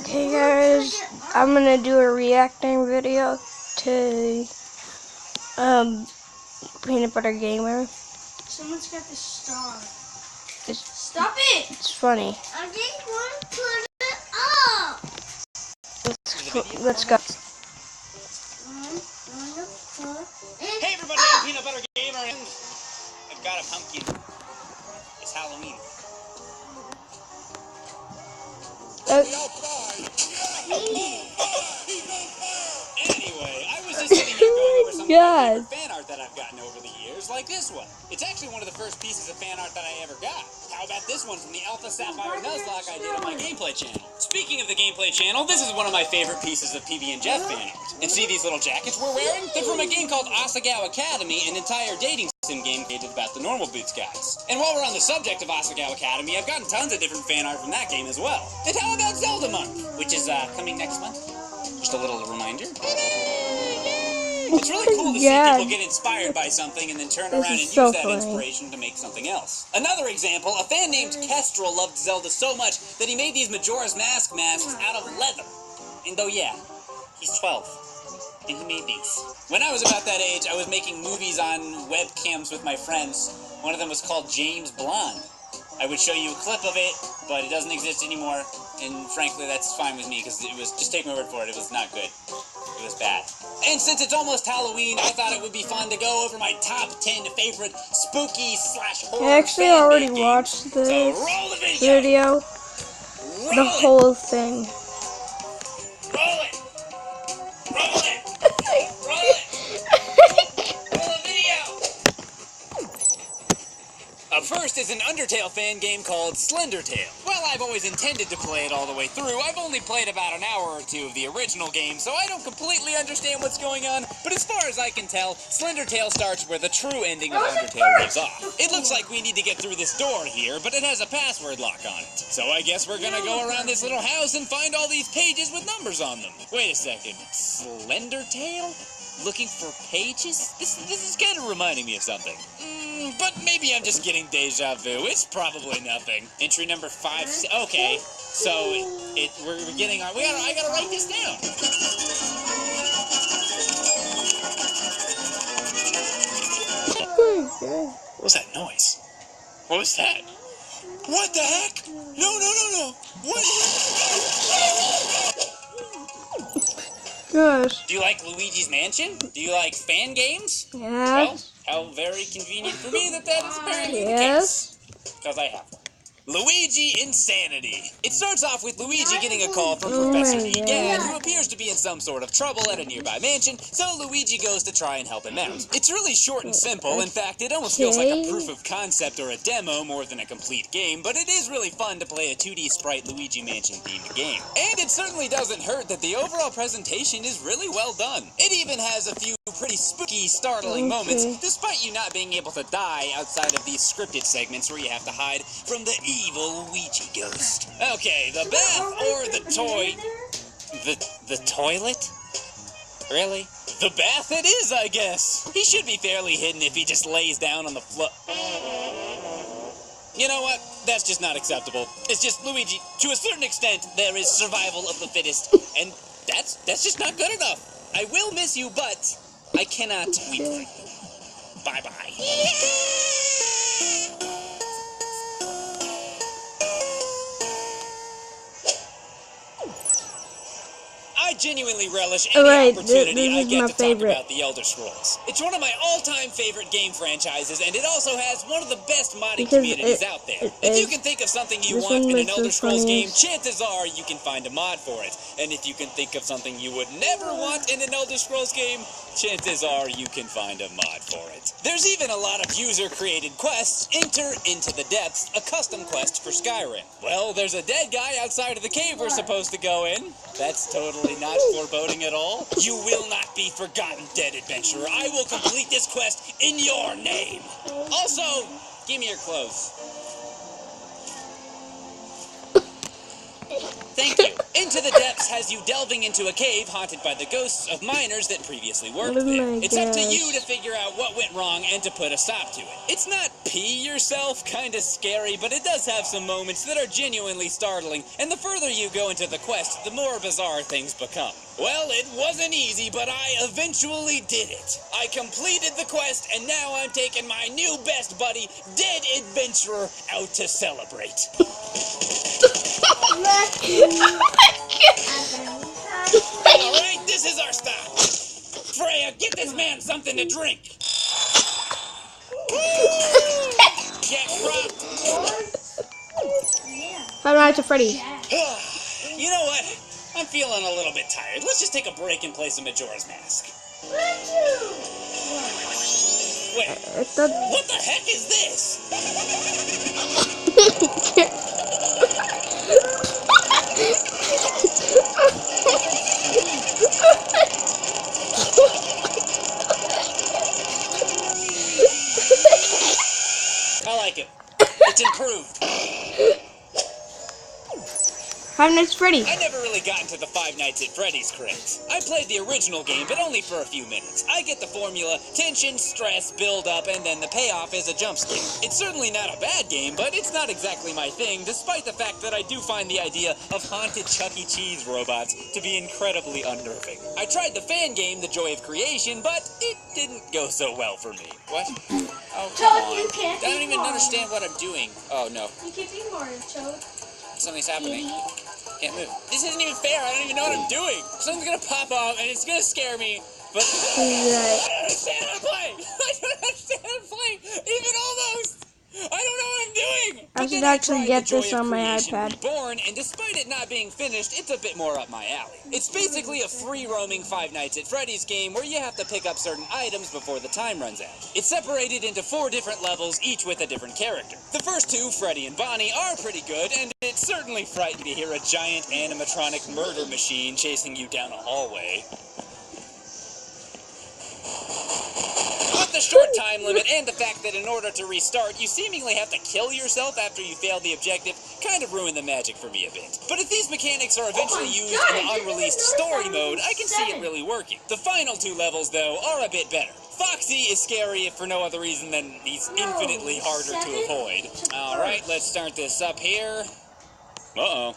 Okay guys, I'm gonna do a reacting video to Peanut Butter Gamer. Someone's got the star. Stop it! It's funny. I just want to put it up. Let's go. Hey everybody, I'm Peanut Butter Gamer and I've got a pumpkin. It's Halloween. Anyway, I was just sitting here going over some of my favorite fan art that I've gotten over the years, like this one. It's actually one of the first pieces of fan art that I ever got. How about this one from the Alpha Sapphire Nuzlocke I did on my gameplay channel? Speaking of the gameplay channel, this is one of my favorite pieces of PB and Jeff fan art. And see these little jackets we're wearing? They're from a game called Asagao Academy, an entire dating sim game created about the normal boots guys. And while we're on the subject of Asagao Academy, I've gotten tons of different fan art from that game as well. And how about Zelda Month, which is coming next month? Just a little reminder. It's really cool to see people get inspired by something and then turn around and use that inspiration to make something else. Another example, a fan named Kestrel loved Zelda so much that he made these Majora's Mask masks out of leather. And oh yeah, he's 12. And he made these. When I was about that age, I was making movies on webcams with my friends. One of them was called James Blonde. I would show you a clip of it, but it doesn't exist anymore. And frankly, that's fine with me, because it was, just take my word for it, it was not good. It was bad. And since it's almost Halloween, I thought it would be fun to go over my top 10 favorite spooky/horror I actually already watched this video. The whole thing. Roll it! Roll it! Roll it! Roll the video! Up first is an Undertale fan game called Slender Tale. Well, I've always intended to play it all the way through. I've only played about an hour or two of the original game, so I don't completely understand what's going on, but as far as I can tell, Slender Tale starts where the true ending of Undertale leaves off. It looks like we need to get through this door here, but it has a password lock on it. So I guess we're gonna go around this little house and find all these pages with numbers on them. Wait a second, Slender Tale? Looking for pages? This is kind of reminding me of something. But maybe I'm just getting deja vu. It's probably nothing. Entry number 5. Okay, so we're getting on. I gotta write this down. What was that noise? What was that? What the heck? No. What? Gosh. Do you like Luigi's Mansion? Do you like fan games? Yes. Well, how very convenient for me that is apparently the case. Because I have one. Luigi Insanity. It starts off with Luigi getting a call from Professor Egad, who appears to be in some sort of trouble at a nearby mansion, so Luigi goes to try and help him out. It's really short and simple. In fact, it almost feels like a proof of concept or a demo more than a complete game, but it is really fun to play a 2D sprite Luigi Mansion themed game. And it certainly doesn't hurt that the overall presentation is really well done. It even has a few pretty spooky, startling moments, despite you not being able to die outside of these scripted segments where you have to hide from the evil Luigi ghost. Okay, the bath or the toy... The toilet? Really? The bath it is, I guess. He should be fairly hidden if he just lays down on the floor. You know what? That's just not acceptable. It's just, Luigi, to a certain extent, there is survival of the fittest, and that's just not good enough. I will miss you, but I cannot wait for you. Bye-bye. I genuinely relish any opportunity I get to talk about the Elder Scrolls. It's one of my all-time favorite game franchises, and it also has one of the best modding communities out there. If you can think of something you want in an Elder Scrolls game, chances are you can find a mod for it. And if you can think of something you would never want in an Elder Scrolls game, chances are you can find a mod for it. There's even a lot of user-created quests. Enter Into the Depths, a custom quest for Skyrim. Well, there's a dead guy outside of the cave we're supposed to go in. That's totally not foreboding at all. You will not be forgotten, dead adventurer. I will complete this quest in your name. Also, give me your clothes. Thank you. Into Into the Depths has you delving into a cave haunted by the ghosts of miners that previously worked Oh there. my It's up to gosh. you to figure out what went wrong and to put a stop to it. It's not pee yourself, kinda scary, but it does have some moments that are genuinely startling, and the further you go into the quest, the more bizarre things become. Well, it wasn't easy, but I eventually did it. I completed the quest, and now I'm taking my new best buddy, Dead Adventurer, out to celebrate. Alright, this is our stop. Freya, get this man something to drink. Get rocked. Five Nights at Freddy's. You know what? I'm feeling a little bit tired. Let's just take a break and play some Majora's Mask. Wait, what the heck is this? I like it. It's improved. Five Nights at Freddy's. I never really got into the Five Nights at Freddy's craze. I played the original game, but only for a few minutes. I get the formula: tension, stress, build up, and then the payoff is a jump scare. It's certainly not a bad game, but it's not exactly my thing, despite the fact that I do find the idea of haunted Chuck E. Cheese robots to be incredibly unnerving. I tried the fan game, The Joy of Creation, but it didn't go so well for me. What? Oh, come on. You can't I don't be even more. understand what I'm doing. Oh, no. You can be more, Toad. Something's happening. Can't move. This isn't even fair. I don't even know what I'm doing. Something's gonna pop off and it's gonna scare me. But I don't understand how to play. I don't understand how to play. Even almost. I don't know what I'm doing. I But should then actually tried get The Joy this of on my Creation iPad. Reborn, and despite it not being finished, it's a bit more up my alley. It's basically a free-roaming Five Nights at Freddy's game where you have to pick up certain items before the time runs out. It's separated into 4 different levels, each with a different character. The first 2, Freddy and Bonnie, are pretty good, and it's certainly frightening to hear a giant animatronic murder machine chasing you down a hallway. With the short time limit and the fact that in order to restart, you seemingly have to kill yourself after you fail the objective, kind of ruin the magic for me a bit. But if these mechanics are eventually used in the unreleased story mode, I can see it really working. The final 2 levels, though, are a bit better. Foxy is scary if for no other reason than he's infinitely harder to avoid. Alright, let's start this up here. Uh-oh.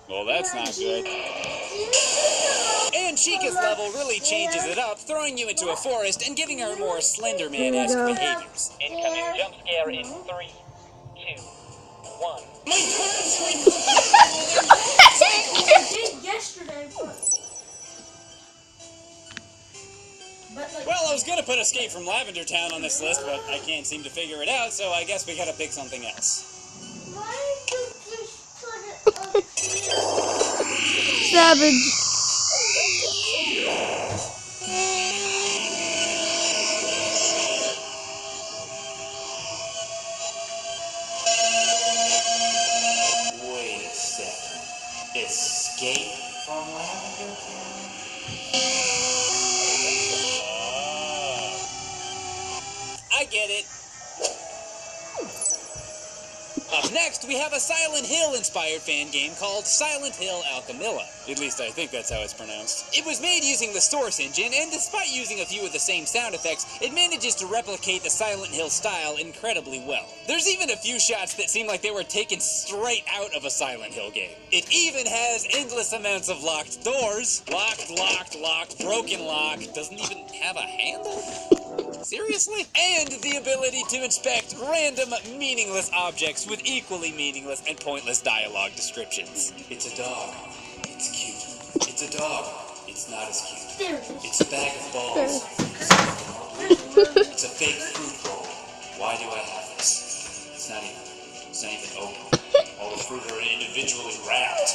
Well, that's not good. And Chica's level really changes it up, throwing you into a forest and giving her more Slender Man-esque Here we go. behaviors. Incoming jump scare in 3, 2, 1. My I did yesterday, but like, Well, I was gonna put Escape from Lavender Town on this list, but I can't seem to figure it out, so I guess we gotta pick something else. why did you just put it up here? Savage. Wait a second. Escape from Lavender Town? I get it. Up next, we have a Silent Hill-inspired fan game called Silent Hill Alchemilla. At least I think that's how it's pronounced. It was made using the Source engine, and despite using a few of the same sound effects, it manages to replicate the Silent Hill style incredibly well. There's even a few shots that seem like they were taken straight out of a Silent Hill game. It even has endless amounts of locked doors. Locked, locked, locked, broken lock. Doesn't even have a handle? Seriously? And the ability to inspect random, meaningless objects with equally meaningless and pointless dialogue descriptions. It's a dog. It's cute. It's a dog. It's not as cute. There it is. It's a bag of balls. It's a fake fruit roll. Why do I have this? It's not even open. All the fruit are individually wrapped.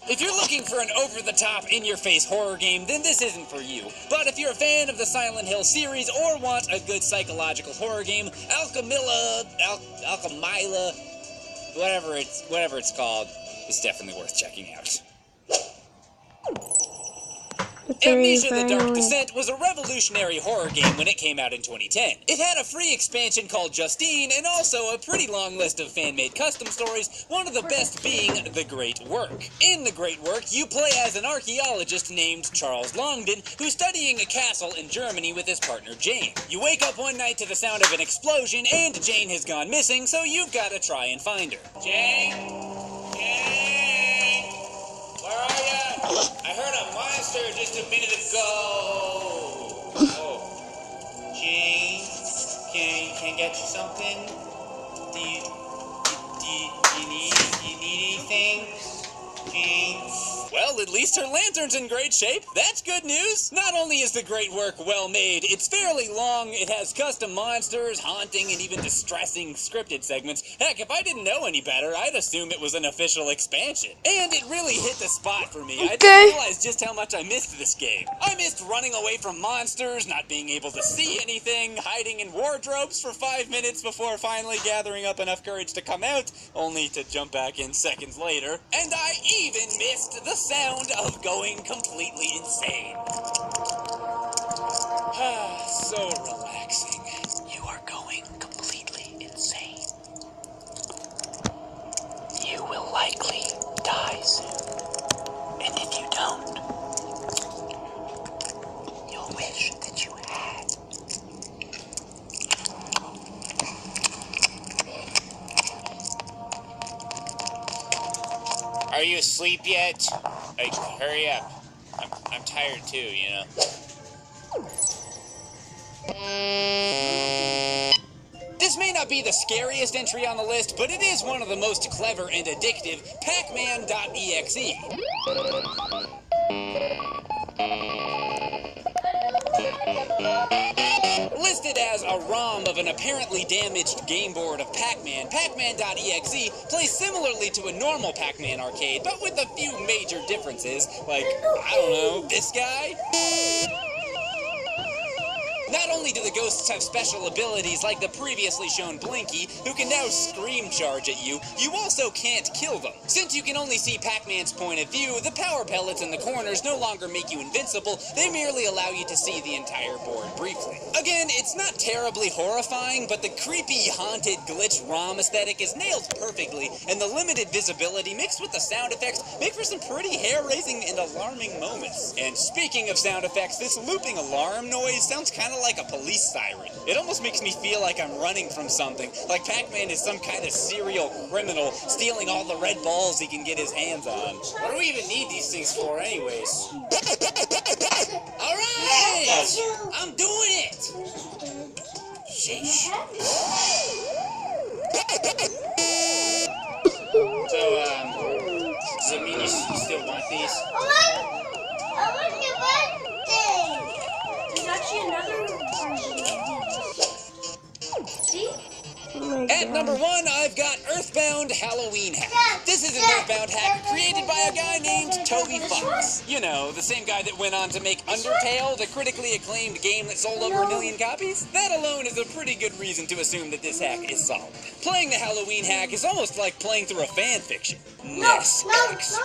If you're looking for an over-the-top, in-your-face horror game, then this isn't for you. But if you're a fan of the Silent Hill series or want a good psychological horror game, Alchemilla, whatever it's called, is definitely worth checking out. Amnesia: The Dark Descent was a revolutionary horror game when it came out in 2010. It had a free expansion called Justine, and also a pretty long list of fan-made custom stories, one of the best being The Great Work. In The Great Work, you play as an archaeologist named Charles Longden, who's studying a castle in Germany with his partner Jane. You wake up one night to the sound of an explosion, and Jane has gone missing, so you've got to try and find her. Jane? Jane? Where are ya? I heard a monster just a minute ago. Oh. Jane? Can I get you something? Do you need anything? Jane? Well, at least her lantern's in great shape. That's good news. Not only is The Great Work well made, it's fairly long, it has custom monsters, haunting, and even distressing scripted segments. Heck, if I didn't know any better, I'd assume it was an official expansion. And it really hit the spot for me. I didn't realize just how much I missed this game. I missed running away from monsters, not being able to see anything, hiding in wardrobes for 5 minutes before finally gathering up enough courage to come out, only to jump back in seconds later. And I even missed the sound of going completely insane. So relaxing. You are going completely insane. You will likely die soon. And if you don't, you'll wish that you had. Are you asleep yet? Like, hurry up. I'm tired too, you know. This may not be the scariest entry on the list, but it is one of the most clever and addictive, Pac-Man.exe. Listed as a ROM of an apparently damaged game board of Pac-Man, Pac-Man.exe plays similarly to a normal Pac-Man arcade, but with a few major differences, like, I don't know, this guy? Not only do the ghosts have special abilities like the previously shown Blinky, who can now scream charge at you, you also can't kill them. Since you can only see Pac-Man's point of view, the power pellets in the corners no longer make you invincible, they merely allow you to see the entire board briefly. Again, it's not terribly horrifying, but the creepy, haunted, glitch ROM aesthetic is nailed perfectly, and the limited visibility mixed with the sound effects make for some pretty hair-raising and alarming moments. And speaking of sound effects, this looping alarm noise sounds kind of like a police siren. It almost makes me feel like I'm running from something, like Pac-Man is some kind of serial criminal stealing all the red balls he can get his hands on. What do we even need these things for anyways? Alright! I'm doing it! Sheesh. So, does it mean you still want these? I want your birthday! There's actually another version of these. See? Oh At number 1, I've got Earthbound Halloween Hack. This is an Earthbound hack created by a guy named Toby Fox. You know, the same guy that went on to make Undertale, the critically acclaimed game that sold over 1 million copies. That alone is a pretty good reason to assume that this hack is solid. Playing the Halloween hack is almost like playing through a fan fiction. Ness X.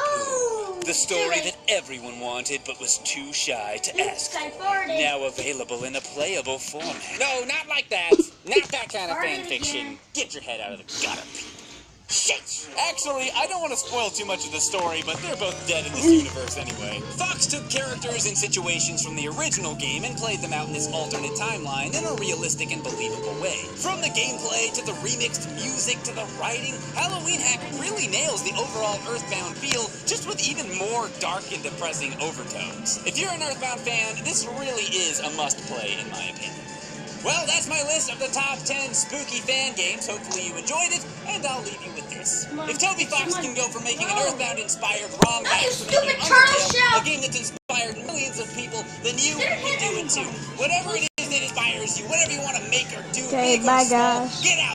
The story that everyone wanted but was too shy to ask for. Now available in a playable format. No, not like that. Not that kind of fan fiction. Get your head out of the gutter. Shit! Actually, I don't want to spoil too much of the story, but they're both dead in this universe anyway. Fox took characters and situations from the original game and played them out in this alternate timeline in a realistic and believable way. From the gameplay to the remixed music to the writing, Halloween Hack really nails the overall Earthbound feel, just with even more dark and depressing overtones. If you're an Earthbound fan, this really is a must-play in my opinion. Well, that's my list of the top 10 spooky fan games. Hopefully you enjoyed it, and I'll leave you with this. If Toby Fox can go from making an Earthbound-inspired ROM hack to making Undertale, a game that's inspired millions of people, then you can do it too. Whatever it is that inspires you, whatever you want to make or do, Okay, big or bye small, guys. get out.